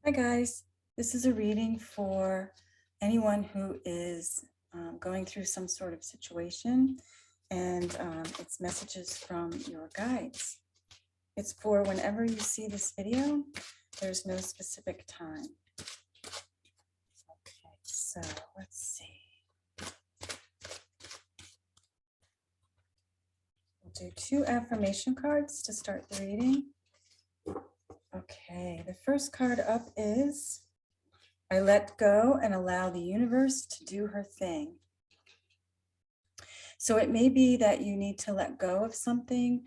Hi guys, this is a reading for anyone who is going through some sort of situation, and it's messages from your guides. It's for whenever you see this video. There's no specific time. Okay, so let's see. We'll do 2 affirmation cards to start the reading. Okay, the first card up is I let go and allow the universe to do her thing. So it may be that you need to let go of something,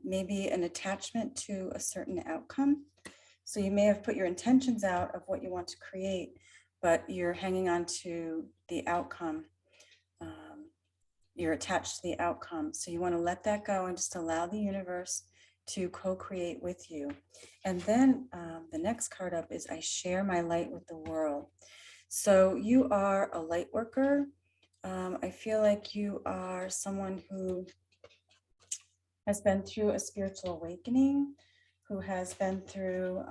maybe an attachment to a certain outcome. So you may have put your intentions out of what you want to create, but you're hanging on to the outcome. You're attached to the outcome. So you want to let that go and just allow the universe to co-create with you. And then the next card up is I share my light with the world. So you are a light worker. I feel like you are someone who has been through a spiritual awakening, who has been through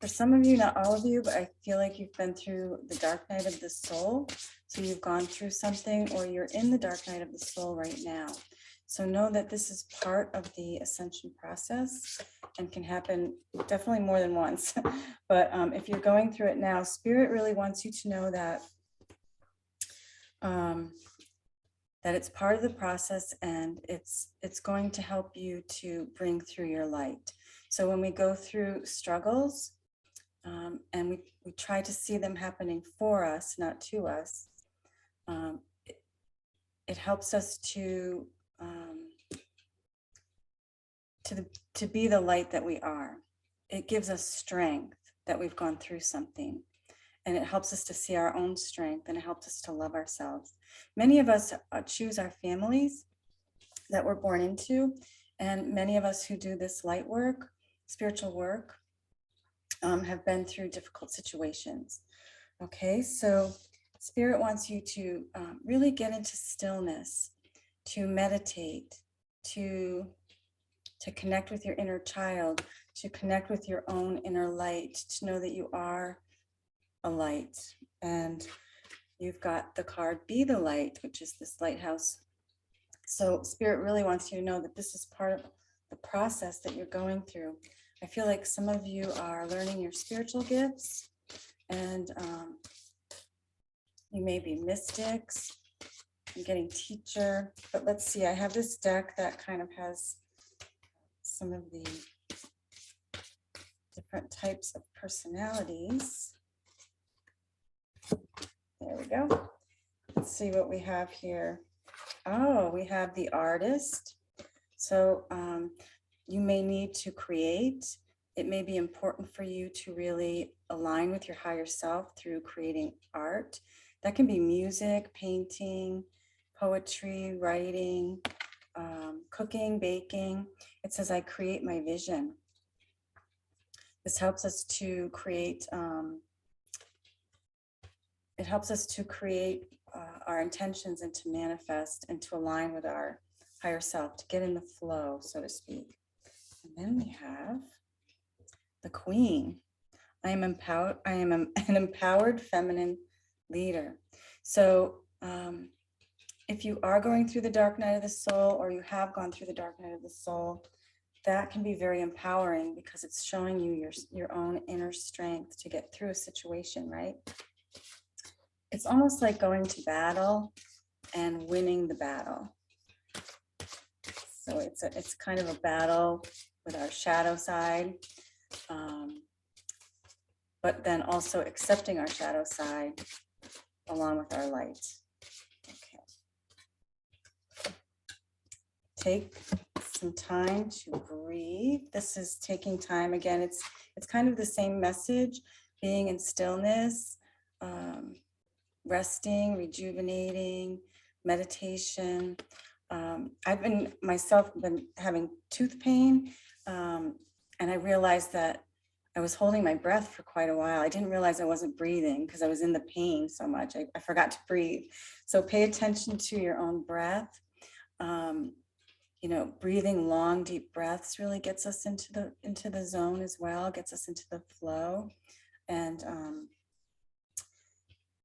for some of you, not all of you, but I feel like you've been through the dark night of the soul. So you've gone through something, or you're in the dark night of the soul right now. So know that this is part of the ascension process and can happen definitely more than once. But if you're going through it now, Spirit really wants you to know that that it's part of the process, and it's going to help you to bring through your light. So when we go through struggles, and we try to see them happening for us, not to us, it helps us to be the light that we are. It gives us strength that we've gone through something, and it helps us to see our own strength, and it helps us to love ourselves. Many of us choose our families that we're born into, and many of us who do this light work, spiritual work, have been through difficult situations. Okay, so Spirit wants you to really get into stillness, to meditate, to connect with your inner child, to connect with your own inner light, to know that you are a light. And you've got the card Be the Light, which is this lighthouse. So Spirit really wants you to know that this is part of the process that you're going through. I feel like some of you are learning your spiritual gifts, and you may be mystics and getting teacher. But let's see, I have this deck that kind of has some of the different types of personalities. There we go. Let's see what we have here. Oh, we have the artist. So you may need to create. It may be important for you to really align with your higher self through creating art. That can be music, painting, poetry, writing, cooking, baking. It says, I create my vision. This helps us to create, our intentions and to manifest and to align with our higher self, to get in the flow, so to speak. And then we have the Queen. I am an empowered feminine leader. So if you are going through the dark night of the soul, or you have gone through the dark night of the soul, that can be very empowering, because it's showing you your own inner strength to get through a situation, right? It's almost like going to battle and winning the battle. So it's kind of a battle with our shadow side, but then also accepting our shadow side along with our light. Okay. Take some time to breathe. This is taking time. Again, it's kind of the same message, being in stillness, resting, rejuvenating, meditation. I've been having tooth pain, and I realized that I was holding my breath for quite a while. I didn't realize I wasn't breathing because I was in the pain so much. I forgot to breathe. So pay attention to your own breath. you know, breathing long, deep breaths really gets us into the zone as well, gets us into the flow. And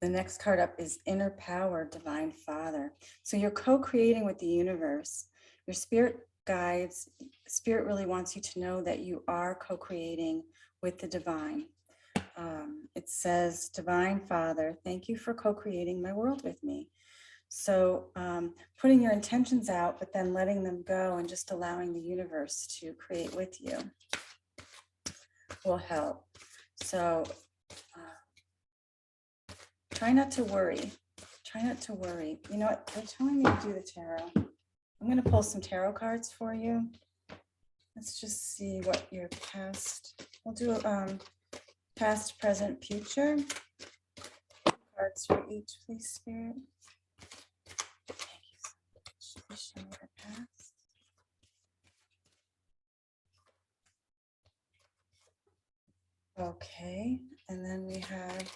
the next card up is Inner Power, Divine Father. So you're co-creating with the universe. Your spirit guides, spirit really wants you to know that you are co-creating with the divine. It says, Divine Father, thank you for co-creating my world with me. So putting your intentions out, but then letting them go and just allowing the universe to create with you will help. So try not to worry. Try not to worry. You know what? They're telling me to do the tarot. I'm going to pull some tarot cards for you. Let's just see what your past, we'll do past, present, future. Cards for each, please, Spirit. Thank you so much. Please show me the past. Okay, and then we have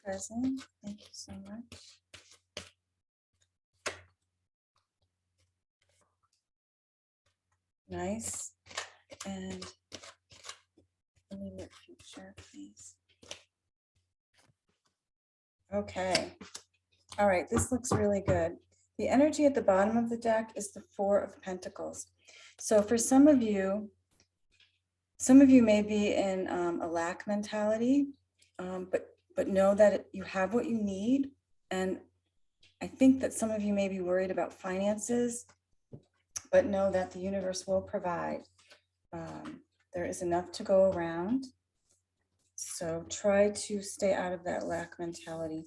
present. Thank you so much. Nice. And immediate future, please. Okay. All right, this looks really good. The energy at the bottom of the deck is the Four of Pentacles. So for some of you may be in a lack mentality, but know that you have what you need. And I think that some of you may be worried about finances, but know that the universe will provide. There is enough to go around. So try to stay out of that lack mentality.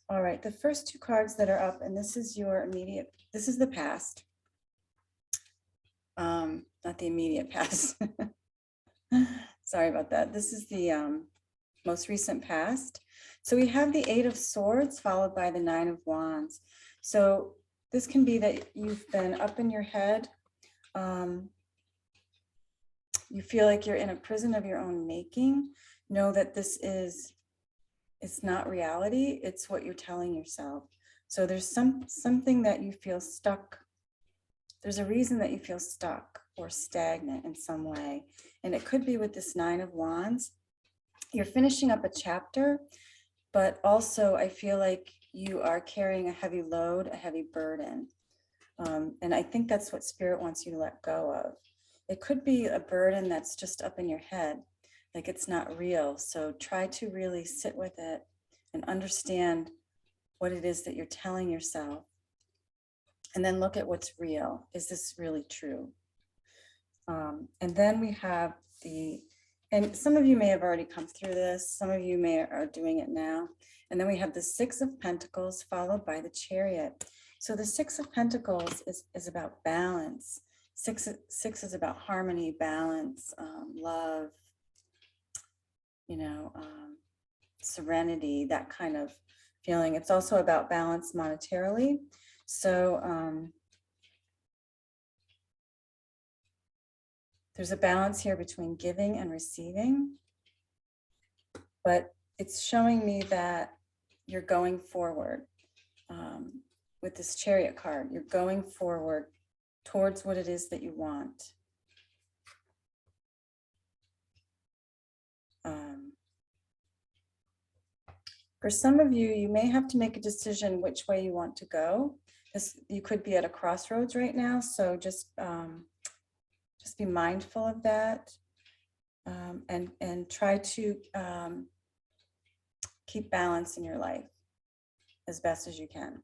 All right, the first two cards that are up, and this is your immediate, this is the past. Not the immediate past. Sorry about that. This is the most recent past. So we have the Eight of Swords followed by the Nine of Wands. So this can be that you've been up in your head. You feel like you're in a prison of your own making. Know that this is, it's not reality. It's what you're telling yourself. So there's something that you feel stuck. There's a reason that you feel stuck or stagnant in some way. And it could be with this Nine of Wands. You're finishing up a chapter, but also I feel like you are carrying a heavy load, a heavy burden. And I think that's what Spirit wants you to let go of. It could be a burden that's just up in your head, like it's not real. So try to really sit with it and understand what it is that you're telling yourself. And then look at what's real. Is this really true? And then we have and some of you may have already come through this. Some of you are doing it now. And then we have the Six of Pentacles followed by the Chariot. So the Six of Pentacles is about balance. Six is about harmony, balance, love, you know, serenity, that kind of feeling. It's also about balance monetarily. So there's a balance here between giving and receiving, but it's showing me that you're going forward with this Chariot card. You're going forward towards what it is that you want. For some of you, you may have to make a decision which way you want to go. You could be at a crossroads right now, so just be mindful of that, and try to keep balance in your life as best as you can.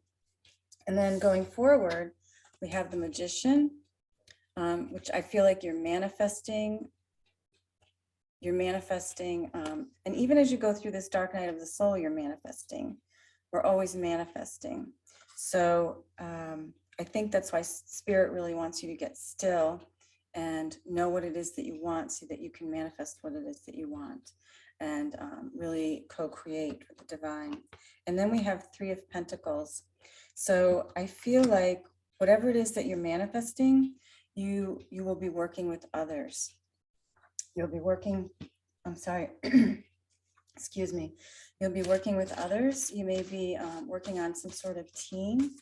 And then going forward, we have the Magician, which I feel like you're manifesting, and even as you go through this dark night of the soul, you're manifesting. We're always manifesting. So I think that's why Spirit really wants you to get still and know what it is that you want, so that you can manifest what it is that you want, and really co-create with the divine. And then we have Three of Pentacles. So I feel like whatever it is that you're manifesting, you will be working with others. You'll be working, I'm sorry, excuse me. You'll be working with others. You may be working on some sort of team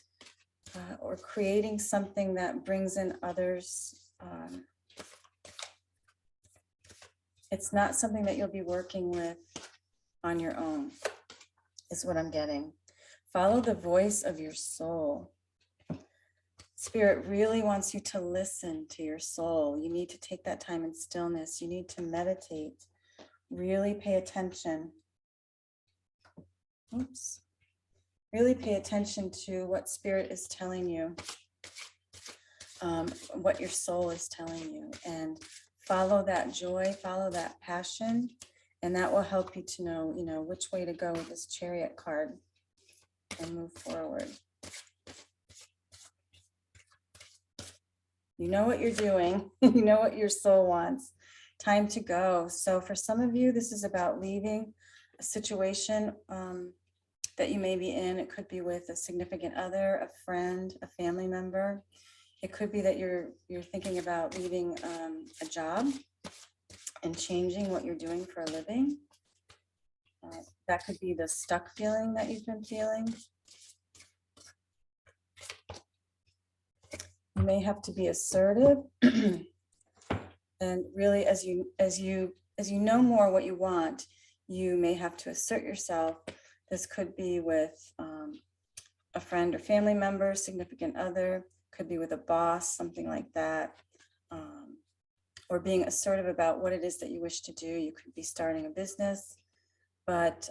or creating something that brings in others. It's not something that you'll be working with on your own, is what I'm getting. Follow the voice of your soul. Spirit really wants you to listen to your soul. You need to take that time in stillness. You need to meditate. Really pay attention. Oops. Really pay attention to what Spirit is telling you, what your soul is telling you, and follow that joy, follow that passion, and that will help you to know, which way to go with this Chariot card and move forward. You know what you're doing. You know what your soul wants. Time to go. So for some of you, this is about leaving a situation that you may be in. It could be with a significant other, a friend, a family member. It could be that you're thinking about leaving a job and changing what you're doing for a living. That could be the stuck feeling that you've been feeling. You may have to be assertive, and really, as you know more what you want, you may have to assert yourself. This could be with a friend or family member, significant other. Could be with a boss, something like that, or being assertive about what it is that you wish to do. You could be starting a business, but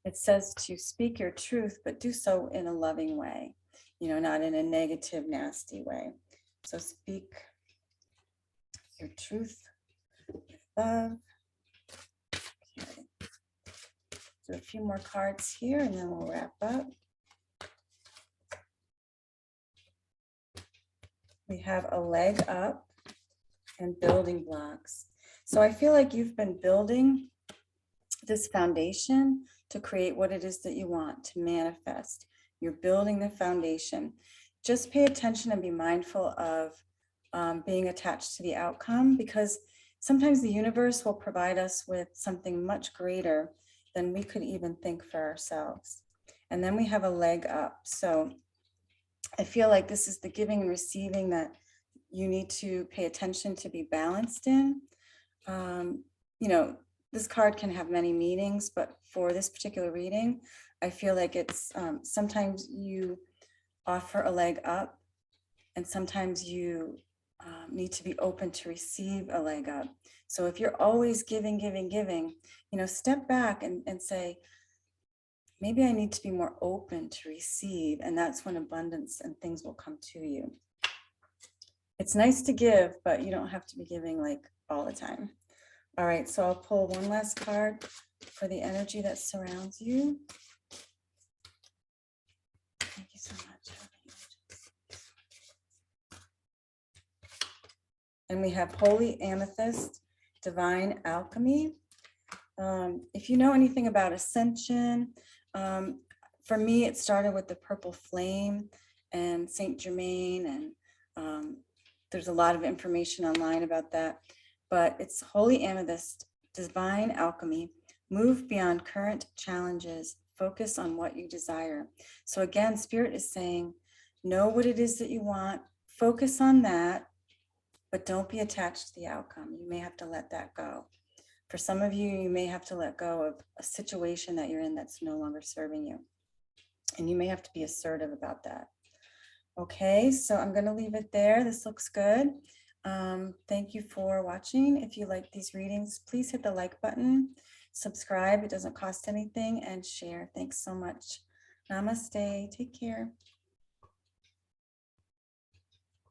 it says to speak your truth, but do so in a loving way. Not in a negative, nasty way. So speak your truth with love. Okay. Do a few more cards here and then we'll wrap up. We have a leg up and building blocks. So I feel like you've been building this foundation to create what it is that you want to manifest. You're building the foundation. Just pay attention and be mindful of being attached to the outcome, because sometimes the universe will provide us with something much greater than we could even think for ourselves. And then we have a leg up. So I feel like this is the giving and receiving that you need to pay attention to be balanced in. This card can have many meanings, but for this particular reading, I feel like it's sometimes you offer a leg up, and sometimes you need to be open to receive a leg up. So if you're always giving, step back and say, maybe I need to be more open to receive, and that's when abundance and things will come to you. It's nice to give, but you don't have to be giving like all the time. All right, so I'll pull one last card for the energy that surrounds you. Thank you so much. And we have Holy Amethyst, Divine Alchemy. If you know anything about Ascension, for me, it started with the Purple Flame and Saint Germain, and there's a lot of information online about that. But it's Holy Amethyst, Divine Alchemy. Move beyond current challenges. Focus on what you desire. So again, Spirit is saying, know what it is that you want. Focus on that, but don't be attached to the outcome. You may have to let that go. For some of you, you may have to let go of a situation that you're in that's no longer serving you. And you may have to be assertive about that. Okay, so I'm going to leave it there. This looks good. Thank you for watching. If you like these readings, please hit the like button, subscribe. It doesn't cost anything, and share. Thanks so much. Namaste. Take care.